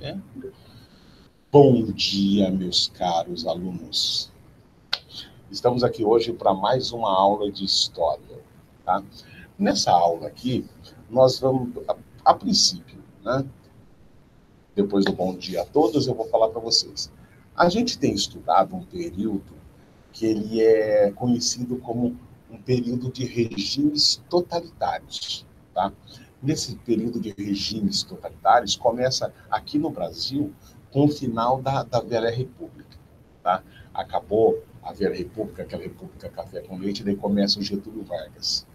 né? Bom dia, meus caros alunos. Estamos aqui hoje para mais uma aula de história, tá? Nessa aula aqui, nós vamos, a princípio, né? Depois do bom dia a todos, eu vou falar para vocês. A gente tem estudado um período que ele é conhecido como um período de regimes totalitários, tá? Nesse período de regimes totalitários, começa aqui no Brasil com o final da Velha República, tá? Acabou a Velha República, aquela República Café com Leite, daí começa o Getúlio Vargas.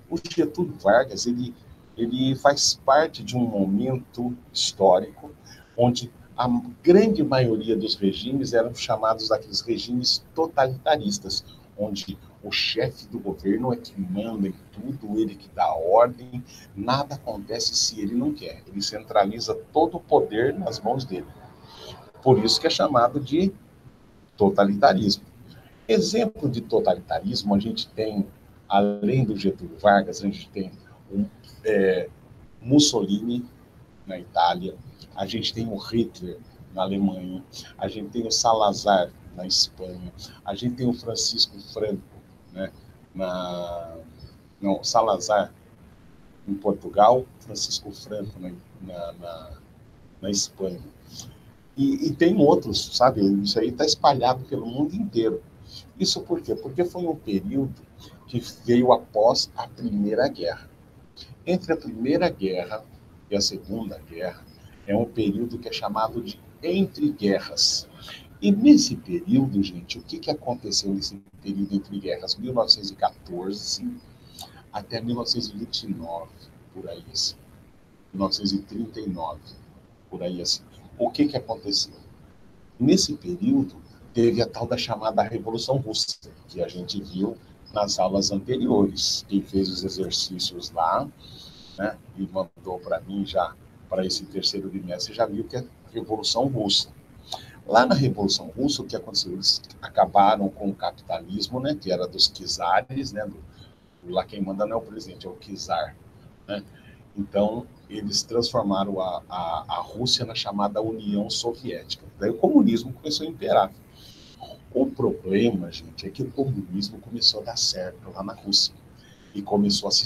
O Getúlio Vargas, ele faz parte de um momento histórico onde a grande maioria dos regimes eram chamados daqueles regimes totalitaristas, onde o chefe do governo é que manda em tudo, ele que dá ordem, nada acontece se ele não quer. Ele centraliza todo o poder nas mãos dele. Por isso que é chamado de totalitarismo. Exemplo de totalitarismo, a gente tem, além do Getúlio Vargas, a gente tem Mussolini na Itália, a gente tem o Hitler na Alemanha, a gente tem o Salazar na Espanha, a gente tem o Francisco Franco, né, Salazar em Portugal, Francisco Franco na Espanha. E tem outros, sabe? Isso aí está espalhado pelo mundo inteiro. Isso por quê? Porque foi um período que veio após a Primeira Guerra. Entre a Primeira Guerra e a Segunda Guerra, é um período que é chamado de entre guerras. E nesse período, gente, o que aconteceu nesse período entre guerras? 1914 até 1929, por aí assim. 1939, por aí assim. O que aconteceu? Nesse período, teve a tal da chamada Revolução Russa, que a gente viu nas aulas anteriores. Quem fez os exercícios lá, né, e mandou para mim já, para esse terceiro bimestre, já viu que é Revolução Russa. Lá na Revolução Russa, o que aconteceu? Eles acabaram com o capitalismo, né, que era dos czares, né, lá quem manda não é o presidente, é o czar, né? Então, eles transformaram a Rússia na chamada União Soviética. Daí o comunismo começou a imperar. O problema, gente, é que o comunismo começou a dar certo lá na Rússia e começou a se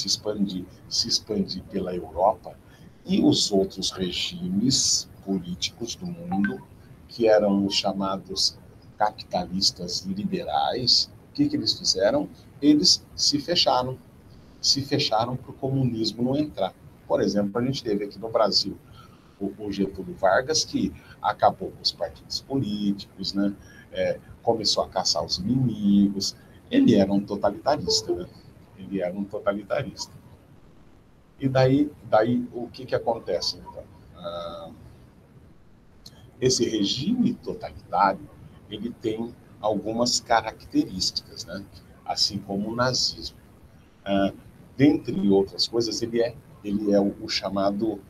expandir pela Europa, e os outros regimes políticos do mundo, que eram os chamados capitalistas liberais, o que eles fizeram? Eles se fecharam para o comunismo não entrar. Por exemplo, a gente teve aqui no Brasil o Getúlio Vargas, que acabou com os partidos políticos, né? Começou a caçar os inimigos. Ele era um totalitarista, né? Ele era um totalitarista. E daí o que acontece, então? Esse regime totalitário, ele tem algumas características, né? Assim como o nazismo. Dentre outras coisas, ele é o chamado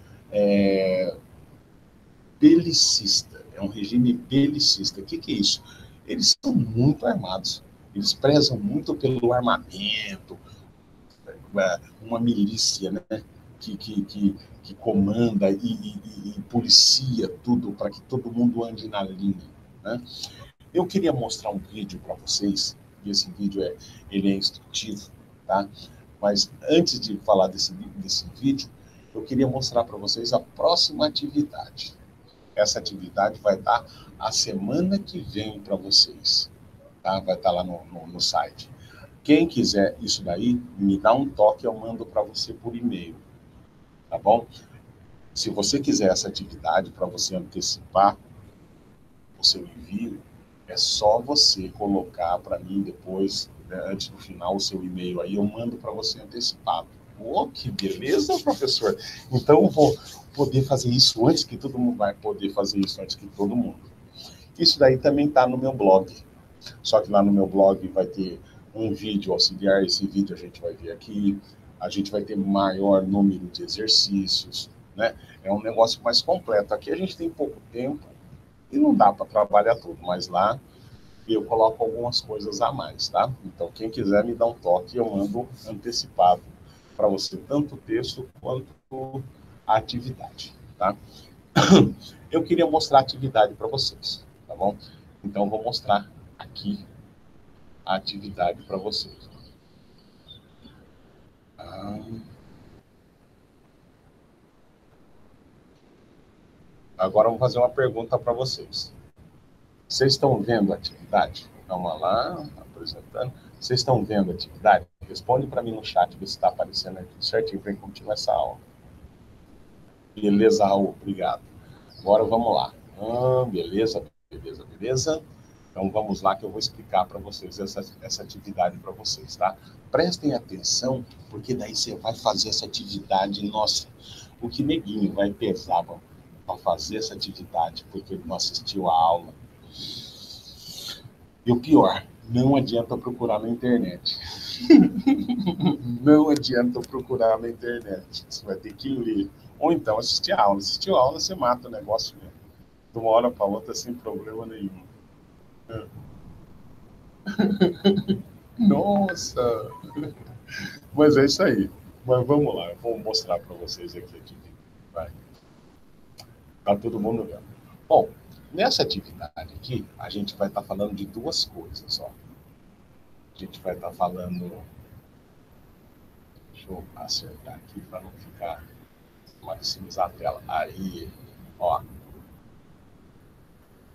belicista. É um regime belicista. O que é isso? Eles são muito armados. Eles prezam muito pelo armamento, uma milícia, né, que comanda e policia tudo para que todo mundo ande na linha, né? Eu queria mostrar um vídeo para vocês, e esse vídeo ele é instrutivo, tá? Mas antes de falar desse vídeo, eu queria mostrar para vocês a próxima atividade. Essa atividade vai estar a semana que vem para vocês, tá? Vai estar lá no site. Quem quiser isso daí, me dá um toque, eu mando para você por e-mail, tá bom? Se você quiser essa atividade para você antecipar o seu envio, é só você colocar para mim depois, né, antes do final, o seu e-mail aí, eu mando para você antecipado. Oh, que beleza, professor! Então eu vou poder fazer isso antes que todo mundo, vai poder fazer isso antes que todo mundo. Isso daí também está no meu blog. Só que lá no meu blog vai ter um vídeo auxiliar, esse vídeo a gente vai ver aqui, a gente vai ter maior número de exercícios, né? É um negócio mais completo. Aqui a gente tem pouco tempo e não dá para trabalhar tudo, mas lá eu coloco algumas coisas a mais, tá? Então, quem quiser me dá um toque, eu mando antecipado para você, tanto o texto quanto a atividade, tá? Eu queria mostrar a atividade para vocês, tá bom? Então, vou mostrar aqui a atividade para vocês. Agora, eu vou fazer uma pergunta para vocês. Vocês estão vendo a atividade? Vamos lá, apresentando. Vocês estão vendo a atividade? Responde para mim no chat, ver se está aparecendo aqui certinho para continuar essa aula. Beleza, Raul, obrigado. Agora vamos lá. Beleza. Então vamos lá que eu vou explicar para vocês essa atividade para vocês, tá? Prestem atenção, porque daí você vai fazer essa atividade, nossa, o que neguinho vai pesar para fazer essa atividade, porque ele não assistiu a aula. E o pior, não adianta procurar na internet. Não adianta procurar na internet. Você vai ter que ler. Ou então assistir a aula. Assistir a aula, você mata o negócio mesmo. De uma hora para outra, sem problema nenhum. Nossa! Mas é isso aí. Mas vamos lá, eu vou mostrar para vocês aqui. Vai. Tá todo mundo vendo. Bom, nessa atividade aqui, a gente vai estar falando de duas coisas, ó. A gente vai estar falando... Deixa eu acertar aqui para não ficar maximizar a tela. Aí, ó.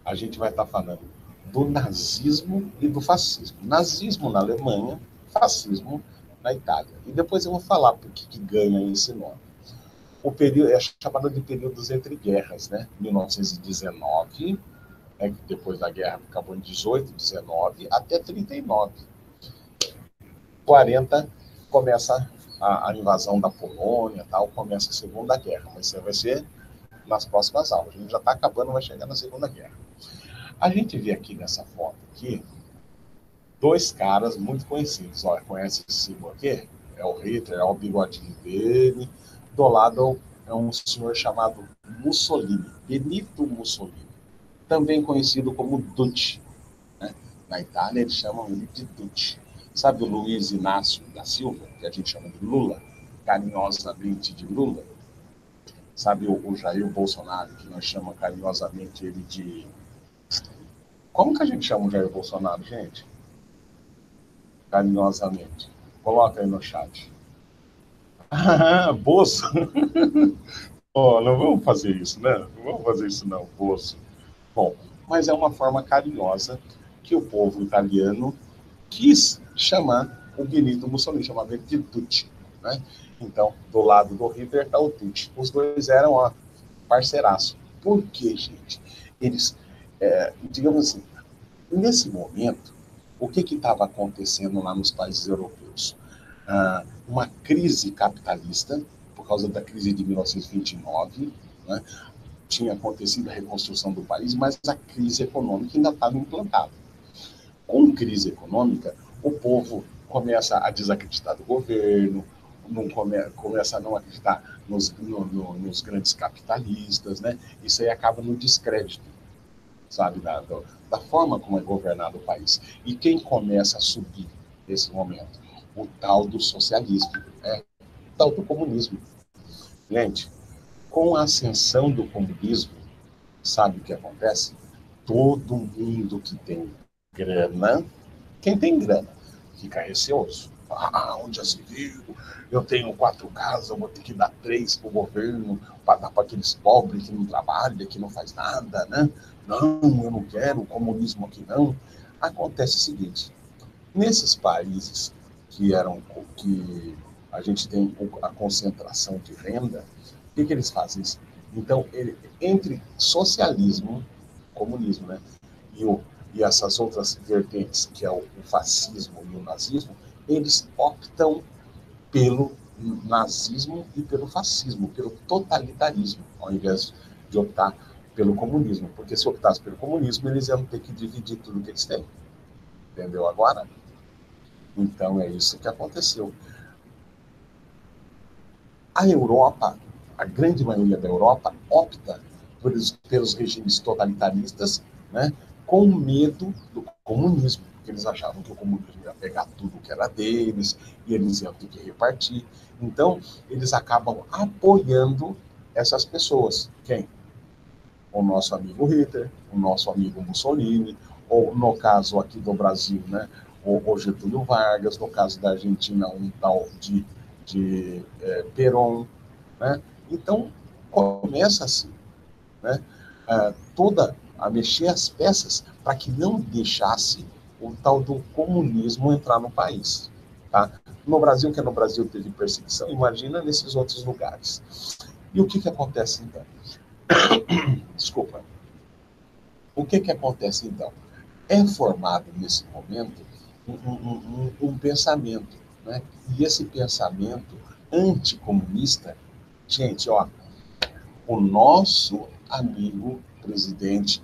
A gente vai estar falando do nazismo e do fascismo. Nazismo na Alemanha, fascismo na Itália. E depois eu vou falar por que ganha esse nome. O período é chamado de períodos entre guerras, né? 1919, né? Depois da guerra acabou em 18, 19, até 39. 40 começa a invasão da Polônia, tal, começa a Segunda Guerra. Mas isso vai ser nas próximas aulas. A gente já está acabando, vai chegar na Segunda Guerra. A gente vê aqui nessa foto aqui dois caras muito conhecidos. Olha, conhece esse símbolo aqui? É o Hitler, é o bigodinho dele. Do lado é um senhor chamado Mussolini, Benito Mussolini, também conhecido como Duce, né? Na Itália eles chamam ele de Duce. Sabe o Luiz Inácio da Silva, que a gente chama de Lula, carinhosamente de Lula? Sabe o Jair Bolsonaro, que nós chamamos carinhosamente ele de... Como que a gente chama o Jair Bolsonaro, gente? Carinhosamente. Coloca aí no chat. Bozo. Oh, não vamos fazer isso, né? Não vamos fazer isso não, Bozo. Bom, mas é uma forma carinhosa que o povo italiano quis chamar o Benito Mussolini, chamava ele de Duce, né? Então, do lado do Hitler está o Duce. Os dois eram, ó, parceiraço. Por quê, gente? Eles, digamos assim, nesse momento, o que estava acontecendo lá nos países europeus? Uma crise capitalista, por causa da crise de 1929, né? Tinha acontecido a reconstrução do país, mas a crise econômica ainda estava implantada. Com crise econômica, o povo começa a desacreditar do governo, começa a não acreditar nos grandes capitalistas, né? Isso aí acaba no descrédito, sabe, da forma como é governado o país. E quem começa a subir nesse momento? O tal do socialismo, o tal do comunismo. Gente, com a ascensão do comunismo, sabe o que acontece? Todo mundo que tem grana, quem tem grana, fica receoso. Onde já se viu? Eu tenho 4 casas, eu vou ter que dar 3 para o governo, para dar para aqueles pobres que não trabalham, que não faz nada, né? Não, eu não quero o comunismo aqui não. Acontece o seguinte, nesses países que a gente tem a concentração de renda, o que eles fazem? Então, entre socialismo, comunismo, né, e essas outras vertentes, que é o fascismo e o nazismo, eles optam pelo nazismo e pelo fascismo, pelo totalitarismo, ao invés de optar pelo comunismo. Porque se optasse pelo comunismo, eles iam ter que dividir tudo que eles têm. Entendeu agora? Então é isso que aconteceu. A Europa, a grande maioria da Europa, opta pelos regimes totalitaristas, né, com medo do comunismo, porque eles achavam que o comunismo ia pegar tudo que era deles e eles iam ter que repartir. Então, eles acabam apoiando essas pessoas. Quem? o nosso amigo Hitler, o nosso amigo Mussolini, ou no caso aqui do Brasil, né, o Getúlio Vargas, no caso da Argentina, um tal de Perón, né? Então, começa assim, né, toda a mexer as peças para que não deixasse o tal do comunismo entrar no país. Tá? No Brasil, que no Brasil teve perseguição, imagina nesses outros lugares. E o que acontece então? Desculpa. O que acontece então? É formado nesse momento um pensamento, né? E esse pensamento anticomunista, gente, ó, o nosso amigo presidente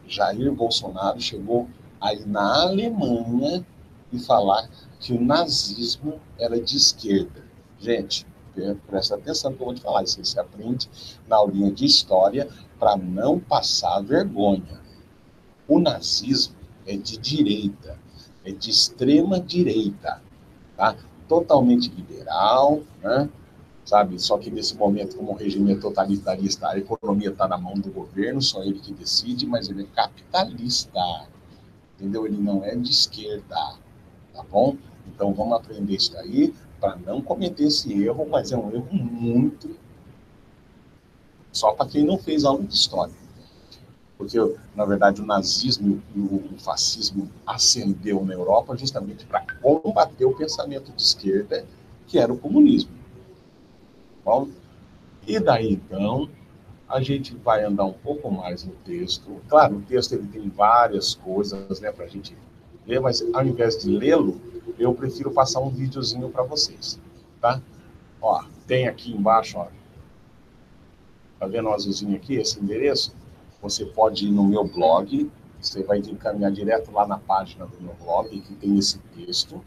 Jair Bolsonaro chegou aí na Alemanha e falar que o nazismo era de esquerda. Gente, presta atenção no que eu vou te falar. Isso aí você aprende na aulinha de história para não passar vergonha. O nazismo é de direita, é de extrema direita, tá? Totalmente liberal, né? Sabe? Só que nesse momento, como o regime é totalitarista, a economia está na mão do governo, só ele que decide, mas ele é capitalista, entendeu? Ele não é de esquerda, tá bom? Então vamos aprender isso aí para não cometer esse erro, mas é um erro muito só para quem não fez aula de história. Porque, na verdade, o nazismo e o fascismo ascendeu na Europa justamente para combater o pensamento de esquerda, que era o comunismo. Bom, e daí, então, a gente vai andar um pouco mais no texto. Claro, o texto ele tem várias coisas, né, para a gente ler, mas ao invés de lê-lo, eu prefiro passar um videozinho para vocês, tá? Ó, tem aqui embaixo, ó, tá vendo o azulzinho aqui, esse endereço? Você pode ir no meu blog, você vai encaminhar direto lá na página do meu blog, que tem esse texto,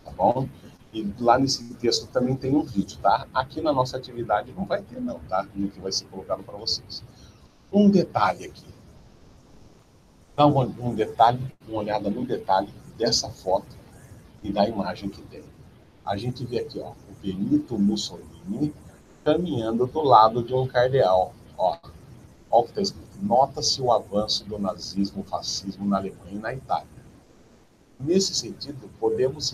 tá bom? E lá nesse texto também tem um vídeo, tá? Aqui na nossa atividade não vai ter não, tá? No que vai ser colocado para vocês. Um detalhe aqui. Dá um detalhe, uma olhada no detalhe dessa foto e da imagem que tem. A gente vê aqui, ó, o Benito Mussolini caminhando do lado de um cardeal. Ó, ó o que está escrito. Nota-se o avanço do nazismo, fascismo na Alemanha e na Itália. Nesse sentido, podemos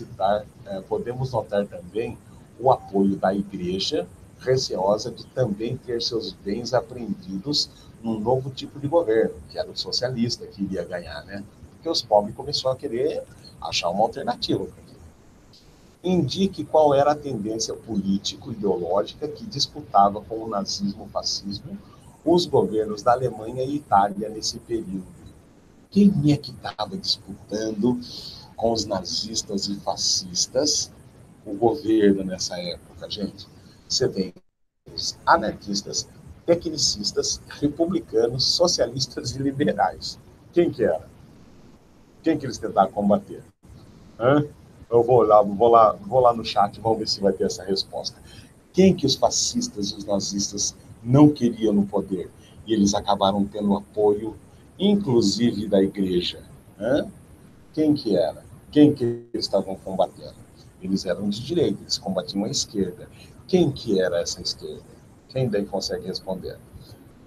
notar também o apoio da Igreja, receosa de também ter seus bens apreendidos num novo tipo de governo, que era o socialista, que iria ganhar, né? Porque os pobres começaram a querer achar uma alternativa para aquilo. Indique qual era a tendência político-ideológica que disputava com o nazismo e o fascismo os governos da Alemanha e Itália nesse período. Quem é que estava disputando com os nazistas e fascistas o governo nessa época, gente? Você tem os anarquistas, tecnicistas, republicanos, socialistas e liberais. Quem que era? Quem que eles tentavam combater? Hã? Eu vou lá no chat, vamos ver se vai ter essa resposta. Quem que os fascistas e os nazistas não queriam no poder? E eles acabaram tendo apoio, inclusive da igreja. Hã? Quem que era? Quem que eles estavam combatendo? Eles eram de direita, eles combatiam a esquerda. Quem que era essa esquerda? Quem daí consegue responder?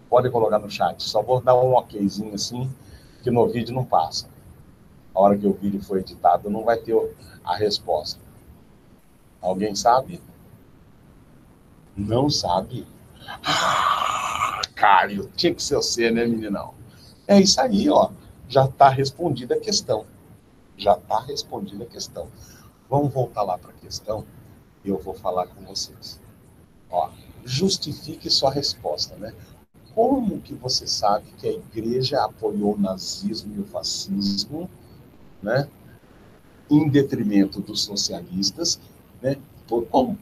Pode colocar no chat. Só vou dar um okzinho assim, que no vídeo não passa. A hora que o vídeo for editado, não vai ter a resposta. Alguém sabe? Não sabe? Ah, Caio, tinha que ser você, né, meninão? É isso aí, ó. Já está respondida a questão. Já está respondida a questão. Vamos voltar lá para a questão e eu vou falar com vocês. Ó, justifique sua resposta, né? Como que você sabe que a igreja apoiou o nazismo e o fascismo, né? Em detrimento dos socialistas, né? Como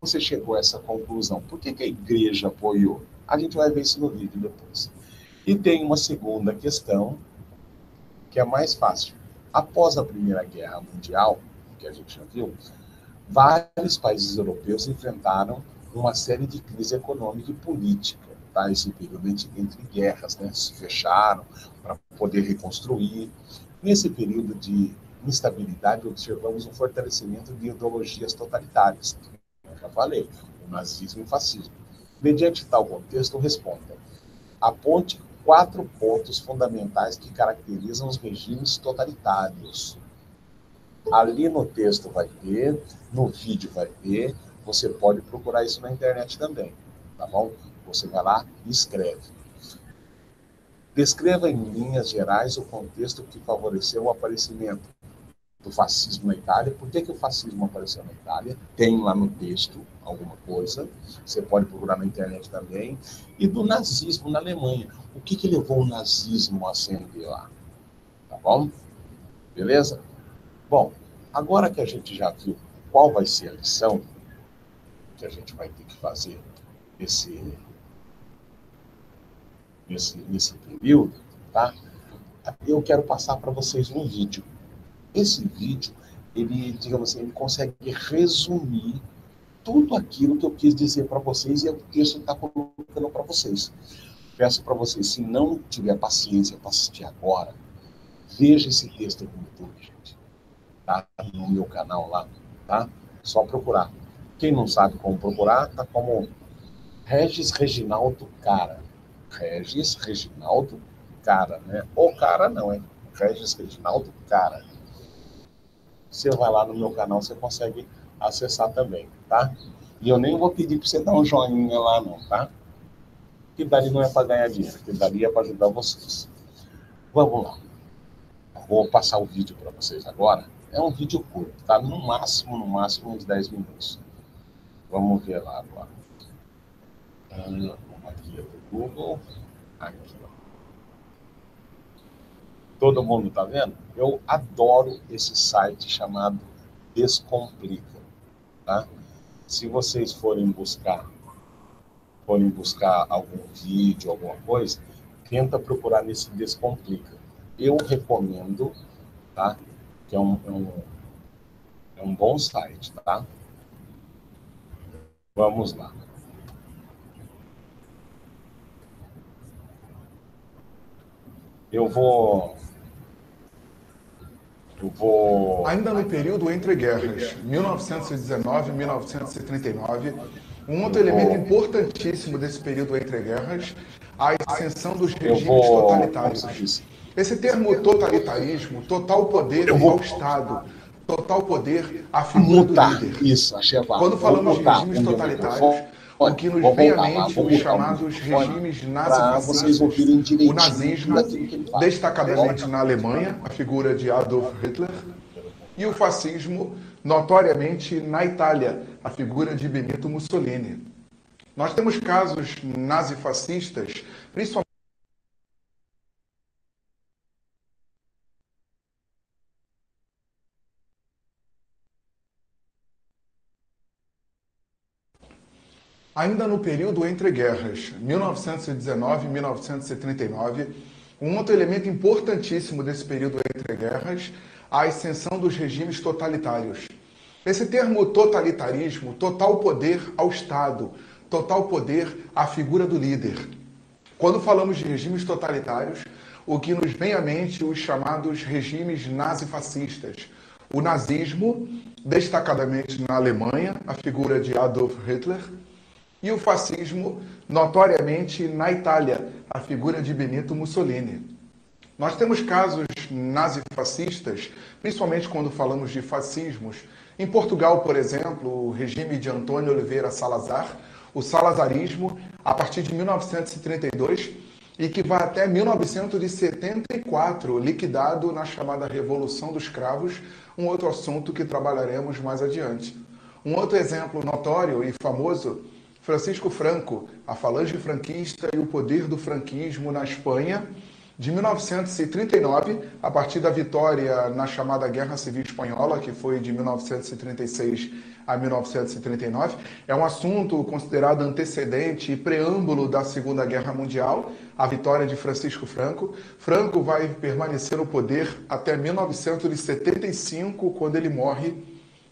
você chegou a essa conclusão? Por que a igreja apoiou? A gente vai ver isso no vídeo depois. E tem uma segunda questão, que é mais fácil. Após a Primeira Guerra Mundial, que a gente já viu, vários países europeus enfrentaram uma série de crises econômica e política, tá? Esse período entre guerras, né? Se fecharam para poder reconstruir. Nesse período de instabilidade, observamos um fortalecimento de ideologias totalitárias, eu já falei, o nazismo e o fascismo. Mediante tal contexto, responda. Aponte 4 pontos fundamentais que caracterizam os regimes totalitários. Ali no texto vai ter, no vídeo vai ter, você pode procurar isso na internet também, tá bom? Você vai lá e escreve. Descreva em linhas gerais o contexto que favoreceu o aparecimento do fascismo na Itália. Por que o fascismo apareceu na Itália? Tem lá no texto alguma coisa, você pode procurar na internet também. E do nazismo na Alemanha. O que levou o nazismo a ascender lá? Tá bom? Beleza? Bom, agora que a gente já viu qual vai ser a lição que a gente vai ter que fazer nesse período, tá? Eu quero passar para vocês um vídeo. Esse vídeo, ele, digamos assim, ele consegue resumir tudo aquilo que eu quis dizer para vocês e é o texto que está colocando para vocês. Peço para vocês, se não tiver paciência para assistir agora, veja esse texto no YouTube, gente. Tá? No meu canal lá, tá? Só procurar. Quem não sabe como procurar, tá como Regis Reginaldo Cara. Regis Reginaldo Cara, né? O cara não, é Regis Reginaldo Cara. Você vai lá no meu canal, você consegue acessar também, tá? E eu nem vou pedir para você dar um joinha lá não, tá? Que dali não é para ganhar dinheiro, que dali é para ajudar vocês. Vamos lá. Vou passar o vídeo para vocês agora. É um vídeo curto, tá? No máximo uns 10 minutos. Vamos ver lá agora. Aqui é do Google. Aqui, ó. Todo mundo tá vendo? Eu adoro esse site chamado Descomplica, tá? Se vocês forem buscar algum vídeo, alguma coisa, tenta procurar nesse Descomplica. Eu recomendo, tá? Que é um bom site, tá? Vamos lá. Eu vou... Ainda no período entre guerras, 1919 e 1939, um outro elemento importantíssimo desse período entre guerras, a ascensão dos regimes totalitários. Esse termo totalitarismo, total poder ao Estado, total poder à figura do líder. Isso, achei a Quando falamos de regimes totalitários, o que nos vem à mente os chamados regimes nazifascistas, o nazismo, destacadamente na Alemanha, a figura de Adolf Hitler, e o fascismo, notoriamente na Itália, a figura de Benito Mussolini. Nós temos casos nazifascistas, principalmente ainda no período entre guerras, 1919 e 1939, um outro elemento importantíssimo desse período entre guerras, a ascensão dos regimes totalitários. Esse termo totalitarismo, total poder ao Estado, total poder à figura do líder. Quando falamos de regimes totalitários, o que nos vem à mente os chamados regimes nazifascistas. O nazismo, destacadamente na Alemanha, a figura de Adolf Hitler, e o fascismo, notoriamente na Itália, a figura de Benito Mussolini. Nós temos casos nazifascistas, principalmente quando falamos de fascismos. Em Portugal, por exemplo, o regime de António Oliveira Salazar, o salazarismo, a partir de 1932, e que vai até 1974, liquidado na chamada Revolução dos Cravos, um outro assunto que trabalharemos mais adiante. Um outro exemplo notório e famoso, Francisco Franco, a falange franquista e o poder do franquismo na Espanha, de 1939, a partir da vitória na chamada Guerra Civil Espanhola, que foi de 1936 a 1939, é um assunto considerado antecedente e preâmbulo da Segunda Guerra Mundial, a vitória de Francisco Franco. Franco vai permanecer no poder até 1975, quando ele morre,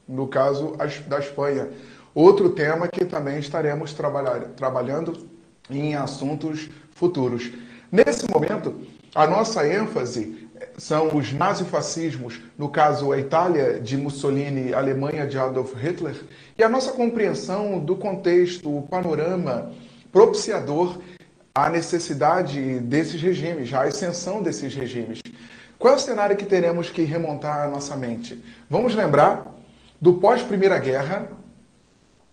no caso da Espanha. Outro tema que também estaremos trabalhando em assuntos futuros. Nesse momento, a nossa ênfase são os nazifascismos, no caso a Itália de Mussolini, a Alemanha de Adolf Hitler, e a nossa compreensão do contexto, o panorama propiciador a necessidade desses regimes, a ascensão desses regimes. Qual é o cenário que teremos que remontar a nossa mente? Vamos lembrar do pós-Primeira Guerra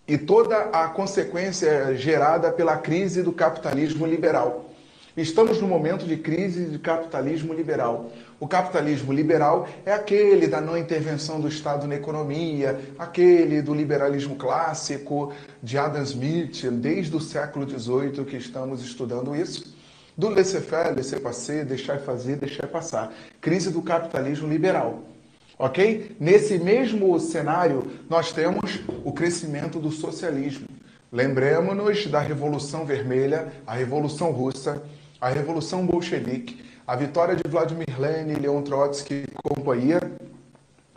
e toda a consequência gerada pela crise do capitalismo liberal. Estamos num momento de crise de capitalismo liberal. O capitalismo liberal é aquele da não intervenção do Estado na economia, aquele do liberalismo clássico de Adam Smith, desde o século XVIII que estamos estudando isso. Do laissez-faire, laissez-passer, deixar fazer, deixar passar. Crise do capitalismo liberal. Ok? Nesse mesmo cenário, nós temos o crescimento do socialismo. Lembremos-nos da Revolução Vermelha, a Revolução Russa, a Revolução Bolchevique, a vitória de Vladimir Lenin, Leon Trotsky e companhia,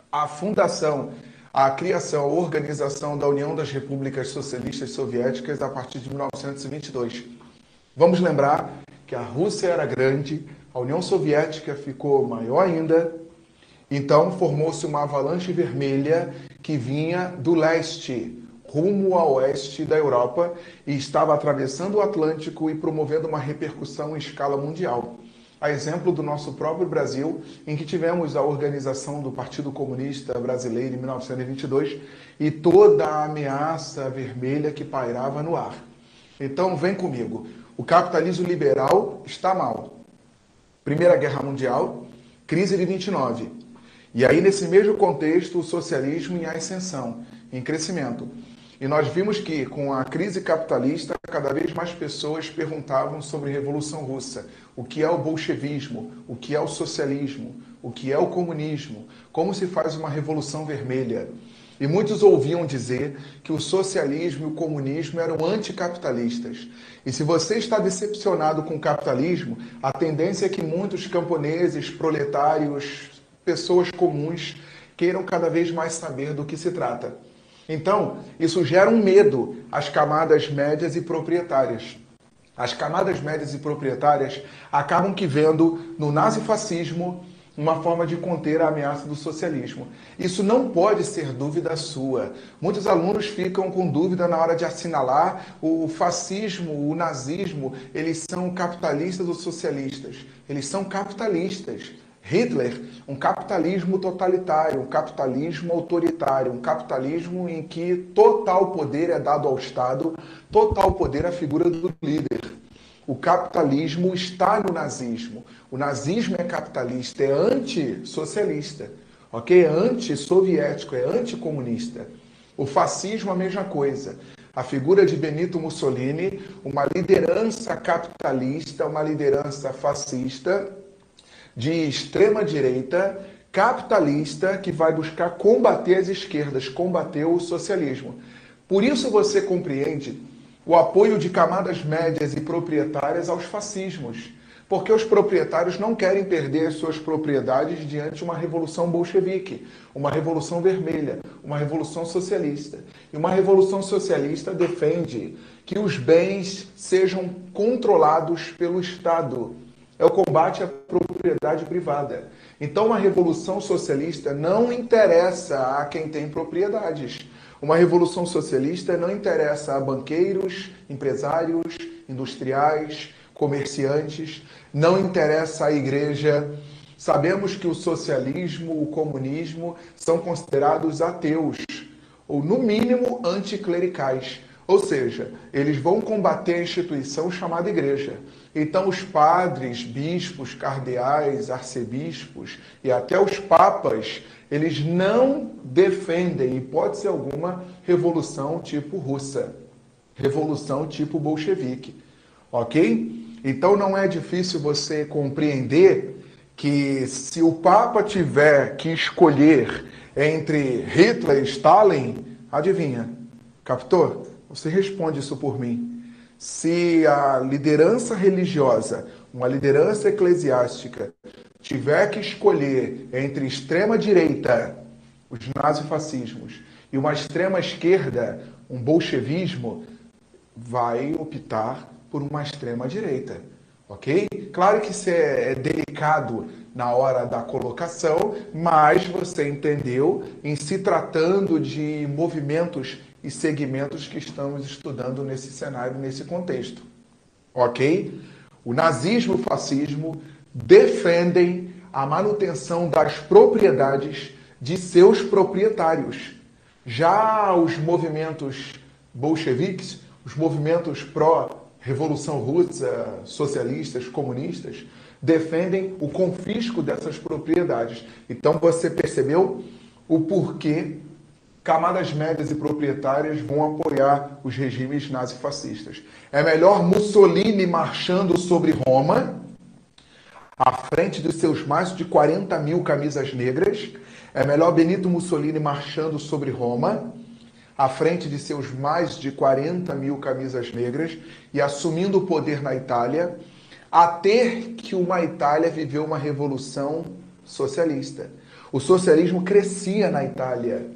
a fundação, a criação, a organização da União das Repúblicas Socialistas Soviéticas a partir de 1922. Vamos lembrar que a Rússia era grande, a União Soviética ficou maior ainda, então formou-se uma avalanche vermelha que vinha do leste, rumo ao oeste da Europa, e estava atravessando o Atlântico e promovendo uma repercussão em escala mundial. A exemplo do nosso próprio Brasil, em que tivemos a organização do Partido Comunista Brasileiro em 1922 e toda a ameaça vermelha que pairava no ar. Então, vem comigo. O capitalismo liberal está mal. Primeira Guerra Mundial, crise de 29. E aí, nesse mesmo contexto, o socialismo em ascensão, em crescimento. E nós vimos que, com a crise capitalista, cada vez mais pessoas perguntavam sobre a Revolução Russa. O que é o bolchevismo? O que é o socialismo? O que é o comunismo? Como se faz uma revolução vermelha? E muitos ouviam dizer que o socialismo e o comunismo eram anticapitalistas. E se você está decepcionado com o capitalismo, a tendência é que muitos camponeses, proletários, pessoas comuns, queiram cada vez mais saber do que se trata. Então, isso gera um medo às camadas médias e proprietárias. As camadas médias e proprietárias acabam que vendo no nazifascismo uma forma de conter a ameaça do socialismo. Isso não pode ser dúvida sua. Muitos alunos ficam com dúvida na hora de assinalar o fascismo, o nazismo. Eles são capitalistas ou socialistas? Eles são capitalistas. Hitler, um capitalismo totalitário, um capitalismo autoritário, um capitalismo em que total poder é dado ao Estado, total poder à figura do líder. O capitalismo está no nazismo. O nazismo é capitalista, é antissocialista, ok? É antissoviético, é anticomunista. O fascismo é a mesma coisa. A figura de Benito Mussolini, uma liderança capitalista, uma liderança fascista, de extrema-direita, capitalista, que vai buscar combater as esquerdas, combater o socialismo. Por isso você compreende o apoio de camadas médias e proprietárias aos fascismos, porque os proprietários não querem perder as suas propriedades diante de uma revolução bolchevique, uma revolução vermelha, uma revolução socialista. E uma revolução socialista defende que os bens sejam controlados pelo Estado. É o combate à propriedade privada. Então, uma revolução socialista não interessa a quem tem propriedades. Uma revolução socialista não interessa a banqueiros, empresários, industriais, comerciantes, não interessa à igreja. Sabemos que o socialismo, o comunismo são considerados ateus, ou no mínimo anticlericais. Ou seja, eles vão combater a instituição chamada igreja. Então os padres, bispos, cardeais, arcebispos e até os papas, eles não defendem, em hipótese alguma, revolução tipo russa, revolução tipo bolchevique, ok? Então não é difícil você compreender que se o papa tiver que escolher entre Hitler e Stalin, adivinha, captou? Você responde isso por mim. Se a liderança religiosa, uma liderança eclesiástica, tiver que escolher entre extrema-direita, os nazifascismos, e uma extrema-esquerda, um bolchevismo, vai optar por uma extrema-direita, ok? Claro que isso é delicado na hora da colocação, mas você entendeu, em se tratando de movimentos e segmentos que estamos estudando nesse cenário, nesse contexto. ok? O nazismo e o fascismo defendem a manutenção das propriedades de seus proprietários. Já os movimentos bolcheviques, os movimentos pró-revolução russa, socialistas, comunistas, defendem o confisco dessas propriedades. Então você percebeu o porquê camadas médias e proprietárias vão apoiar os regimes nazifascistas. É melhor Mussolini marchando sobre Roma, à frente dos seus mais de 40 mil camisas negras. É melhor Benito Mussolini marchando sobre Roma, à frente de seus mais de 40 mil camisas negras e assumindo o poder na Itália, a ter que uma Itália viveu uma revolução socialista. O socialismo crescia na Itália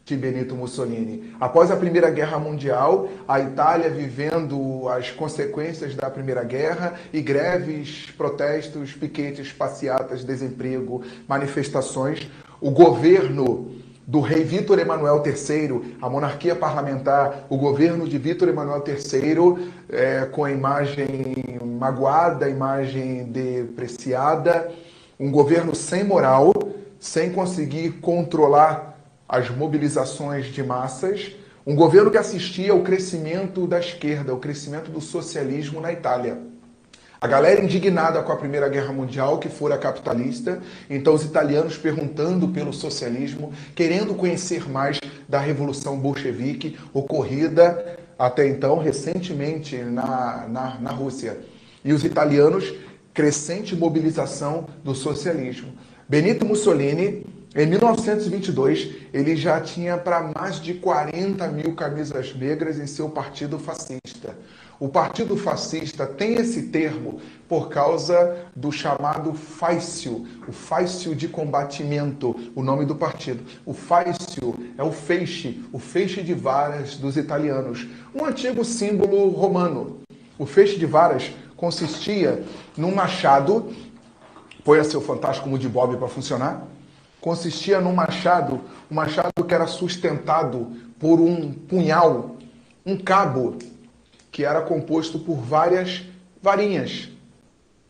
de Benito Mussolini. Após a Primeira Guerra Mundial, a Itália vivendo as consequências da Primeira Guerra e greves, protestos, piquetes, passeatas, desemprego, manifestações, o governo do rei Vítor Emanuel III, a monarquia parlamentar, o governo de Vítor Emanuel III, com a imagem magoada, a imagem depreciada, um governo sem moral, sem conseguir controlar as mobilizações de massas, um governo que assistia ao crescimento da esquerda, ao crescimento do socialismo na Itália. A galera indignada com a Primeira Guerra Mundial, que fora capitalista, então os italianos perguntando pelo socialismo, querendo conhecer mais da Revolução Bolchevique, ocorrida até então, recentemente, na Rússia. E os italianos, crescente mobilização do socialismo. Benito Mussolini, em 1922, ele já tinha para mais de 40 mil camisas negras em seu partido fascista. O partido fascista tem esse termo por causa do chamado fácio, o fácio de combatimento, o nome do partido. O fácio é o feixe de varas dos italianos, um antigo símbolo romano. O feixe de varas consistia num machado, põe a seu fantástico de Bob para funcionar, consistia num machado, um machado que era sustentado por um punhal, um cabo, que era composto por várias varinhas,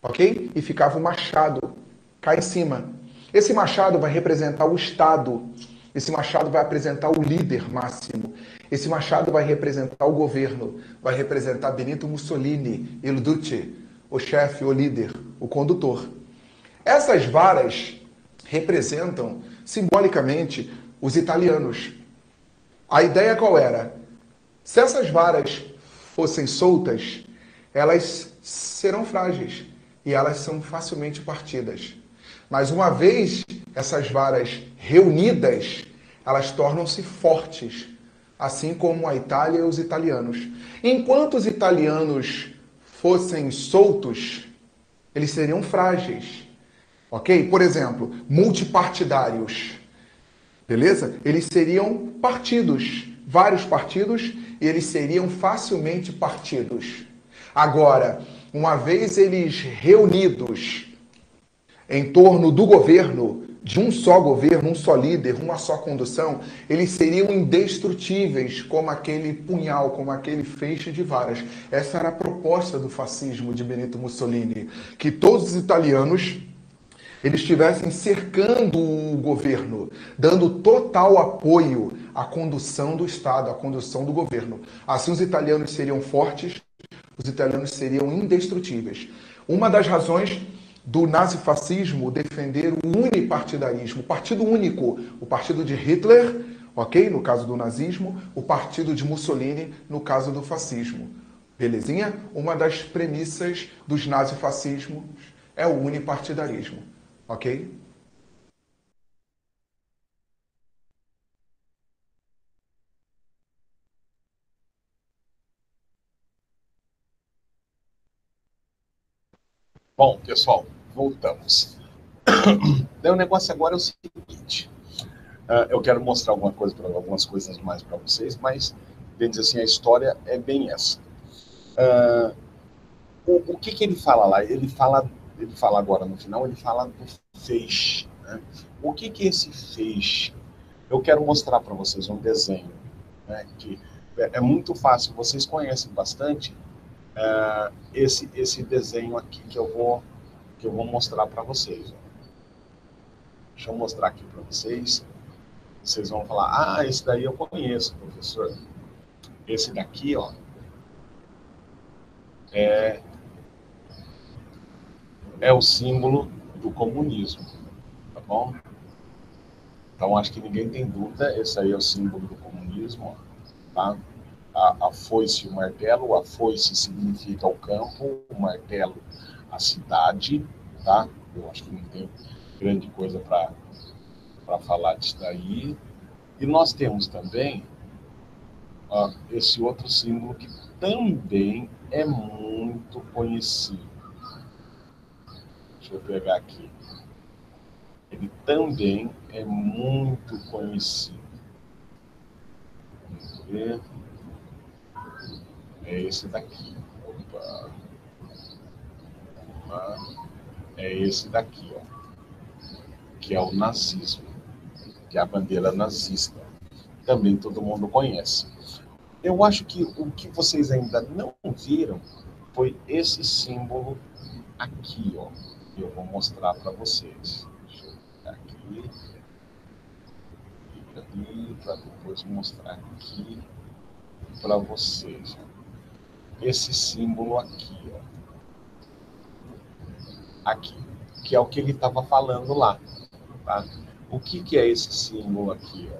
ok? E ficava o machado cá em cima. Esse machado vai representar o Estado, esse machado vai apresentar o líder máximo, esse machado vai representar o governo, vai representar Benito Mussolini, il duce, o chefe, o líder, o condutor. Essas varas representam simbolicamente os italianos. A ideia qual era? Se essas varas fossem soltas, elas serão frágeis e elas são facilmente partidas. Mas uma vez essas varas reunidas, elas tornam-se fortes, assim como a Itália e os italianos. Enquanto os italianos fossem soltos, eles seriam frágeis. Ok? Por exemplo, multipartidários. Beleza? Eles seriam partidos, vários partidos, e eles seriam facilmente partidos. Agora, uma vez eles reunidos em torno do governo, de um só governo, um só líder, uma só condução, eles seriam indestrutíveis como aquele punhal, como aquele feixe de varas. Essa era a proposta do fascismo de Benito Mussolini, que todos os italianos eles estivessem cercando o governo, dando total apoio à condução do Estado, à condução do governo. Assim os italianos seriam fortes, os italianos seriam indestrutíveis. Uma das razões do nazifascismo defender o unipartidarismo, o partido único, o partido de Hitler, ok? No caso do nazismo, o partido de Mussolini, no caso do fascismo. Belezinha? Uma das premissas dos nazifascismos é o unipartidarismo. Ok? Bom, pessoal, voltamos. O negócio agora é o seguinte. Eu quero mostrar algumas coisas mais para vocês, mas, bem dizer assim, a história é bem essa. O que ele fala lá? Ele fala agora no final, ele fala do feixe. Né? O que é esse feixe? Eu quero mostrar para vocês um desenho, né, que é muito fácil, vocês conhecem bastante esse desenho aqui que eu vou mostrar para vocês. Deixa eu mostrar aqui para vocês. Vocês vão falar, esse daí eu conheço, professor. Esse daqui, ó, é o símbolo do comunismo, tá bom? Então, acho que ninguém tem dúvida, esse aí é o símbolo do comunismo, tá? A foice e o martelo, a foice significa o campo, o martelo a cidade, tá? Eu acho que não tem grande coisa para falar disso daí. E nós temos também esse outro símbolo que também é muito conhecido. Deixa eu pegar aqui. Ele também é muito conhecido. Vamos ver. É esse daqui. Opa. É esse daqui, ó. Que é o nazismo. Que é a bandeira nazista. Também todo mundo conhece. Eu acho que o que vocês ainda não viram foi esse símbolo aqui, ó. Que eu vou mostrar para vocês. Deixa eu pegar aqui. E para depois mostrar aqui para vocês. Esse símbolo aqui, ó. Aqui, que é o que ele estava falando lá, tá? O que é esse símbolo aqui, ó?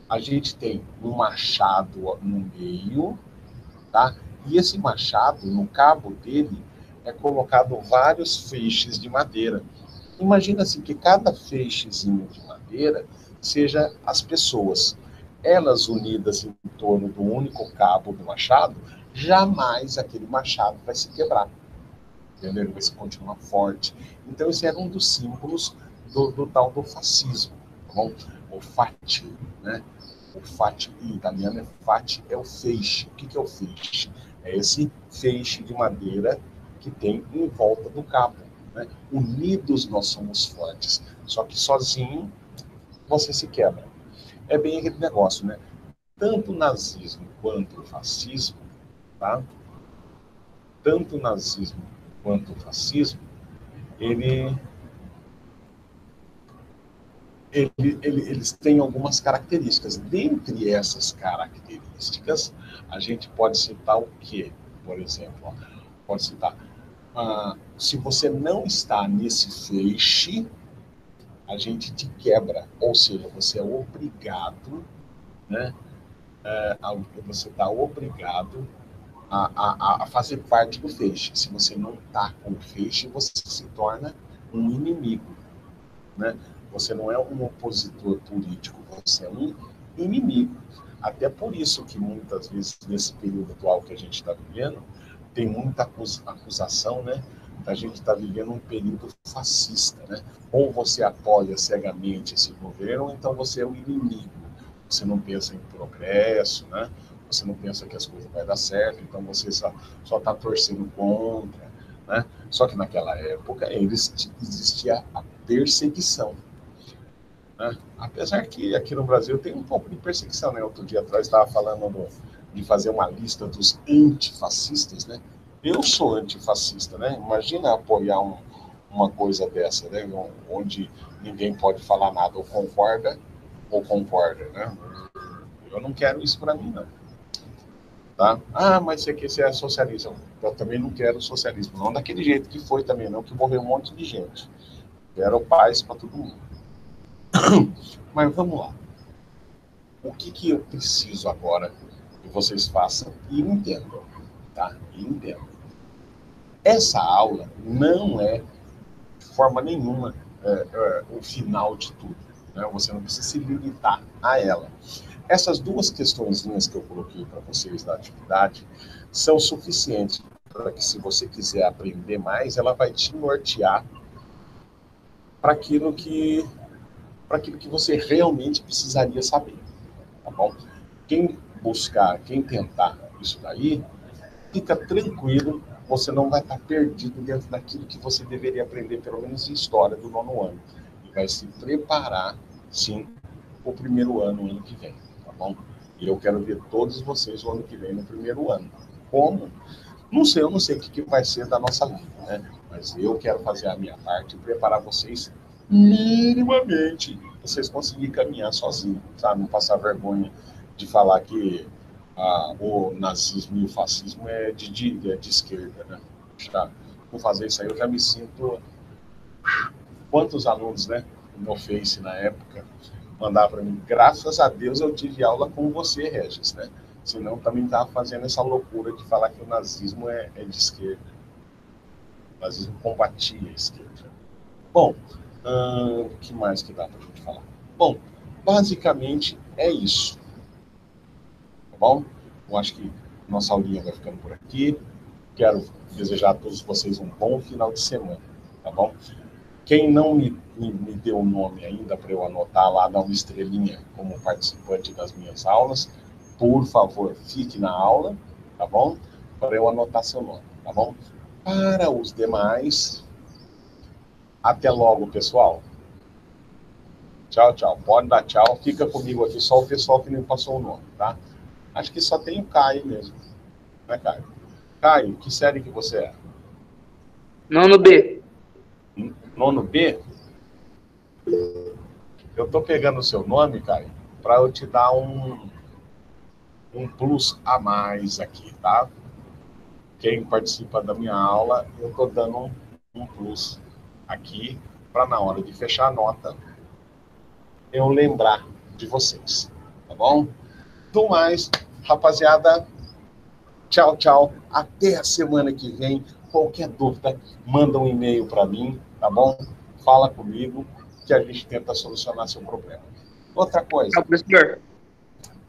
A gente tem um machado no meio, tá? E esse machado, no cabo dele, é colocado vários feixes de madeira. Imagina assim que cada feixezinho de madeira seja as pessoas. Elas unidas em torno do único cabo do machado, jamais aquele machado vai se quebrar. Entendeu? Ele vai se continuar forte. Então, esse era um dos símbolos do tal do fascismo. Tá bom? O fati, né? O fati, em italiano é fati, é o feixe. O que é o feixe? É esse feixe de madeira que tem em volta do cabo. Né? Unidos nós somos fortes. Só que sozinho você se quebra. É bem aquele negócio, né? Tanto o nazismo quanto o fascismo, tá? Tanto o nazismo quanto o fascismo, eles têm algumas características. Dentre essas características, a gente pode citar o quê? Por exemplo, pode citar, se você não está nesse feixe, a gente te quebra, ou seja, você é obrigado, né? Você está obrigado a fazer parte do feixe. Se você não está com o feixe, você se torna um inimigo, né? Você não é um opositor político, você é um inimigo. Até por isso que muitas vezes, nesse período atual que a gente está vivendo, tem muita acusação, né? A gente está vivendo um período fascista, né? Ou você apoia cegamente esse governo, ou então você é o inimigo. Você não pensa em progresso, né? Você não pensa que as coisas vão dar certo, então você só está torcendo contra, né? Só que naquela época existia a perseguição, né? Apesar que aqui no Brasil tem um pouco de perseguição, né? Outro dia atrás estava falando de fazer uma lista dos antifascistas, né? Eu sou antifascista, né? Imagina apoiar uma coisa dessa, né? Onde ninguém pode falar nada, ou concorda, né? Eu não quero isso para mim, não. Tá? Mas você é socialista. Eu também não quero socialismo. Não daquele jeito que foi também, não, que morreu um monte de gente. Quero paz para todo mundo. Mas vamos lá. O que eu preciso agora que vocês façam e entendam, tá? E entendam. Essa aula não é, de forma nenhuma, o final de tudo. Né? Você não precisa se limitar a ela. Essas duas questõezinhas que eu coloquei para vocês na atividade são suficientes para que, se você quiser aprender mais, ela vai te nortear para aquilo que você realmente precisaria saber, tá bom? Quem buscar, quem tentar isso daí, fica tranquilo, você não vai estar perdido dentro daquilo que você deveria aprender, pelo menos em história do 9º ano. E vai se preparar, sim, para o 1º ano, ano que vem. Tá bom? E eu quero ver todos vocês o ano que vem no 1º ano. Como? Não sei, eu não sei o que vai ser da nossa vida, né? Mas eu quero fazer a minha parte e preparar vocês minimamente. Vocês conseguirem caminhar sozinhos, sabe? Não passar vergonha de falar que o nazismo e o fascismo é de esquerda, né? Já, por fazer isso aí, eu já me sinto... Quantos alunos, né? No meu Face, na época, mandavam para mim. Graças a Deus eu tive aula com você, Regis, né? Senão também estava fazendo essa loucura de falar que o nazismo é de esquerda. O nazismo combatia a esquerda. Bom, o que mais que dá para a gente falar? Bom, basicamente é isso. Tá bom? Eu acho que nossa aulinha vai ficando por aqui. Quero desejar a todos vocês um bom final de semana, tá bom? Quem não me deu o nome ainda para eu anotar lá, dar uma estrelinha como participante das minhas aulas, por favor, fique na aula, tá bom? Para eu anotar seu nome, tá bom? Para os demais, até logo, pessoal. Tchau, tchau. Pode dar tchau. Fica comigo aqui, só o pessoal que não passou o nome, tá? Acho que só tem o Caio mesmo. Né, Caio? Caio, que série que você é? Nono B. Nono B? Eu tô pegando o seu nome, Caio, para eu te dar um plus a mais aqui, tá? Quem participa da minha aula, eu tô dando um plus aqui, para na hora de fechar a nota, eu lembrar de vocês, tá bom? Do mais, rapaziada, tchau, tchau. Até a semana que vem. Qualquer dúvida, manda um e-mail para mim, tá bom? Fala comigo, que a gente tenta solucionar seu problema. Outra coisa, Professor.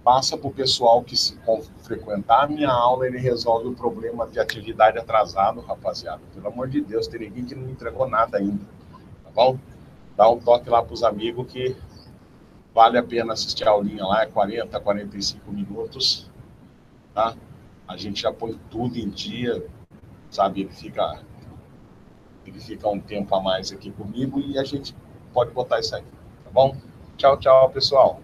Passa para o pessoal que, se frequentar a minha aula, ele resolve o problema de atividade atrasado, rapaziada. Pelo amor de Deus, tem ninguém que não entregou nada ainda, tá bom? Dá um toque lá para os amigos que vale a pena assistir a aulinha lá, é 40, 45 minutos, tá? A gente já põe tudo em dia, sabe? Ele fica um tempo a mais aqui comigo e a gente pode botar isso aí, tá bom? Tchau, tchau, pessoal.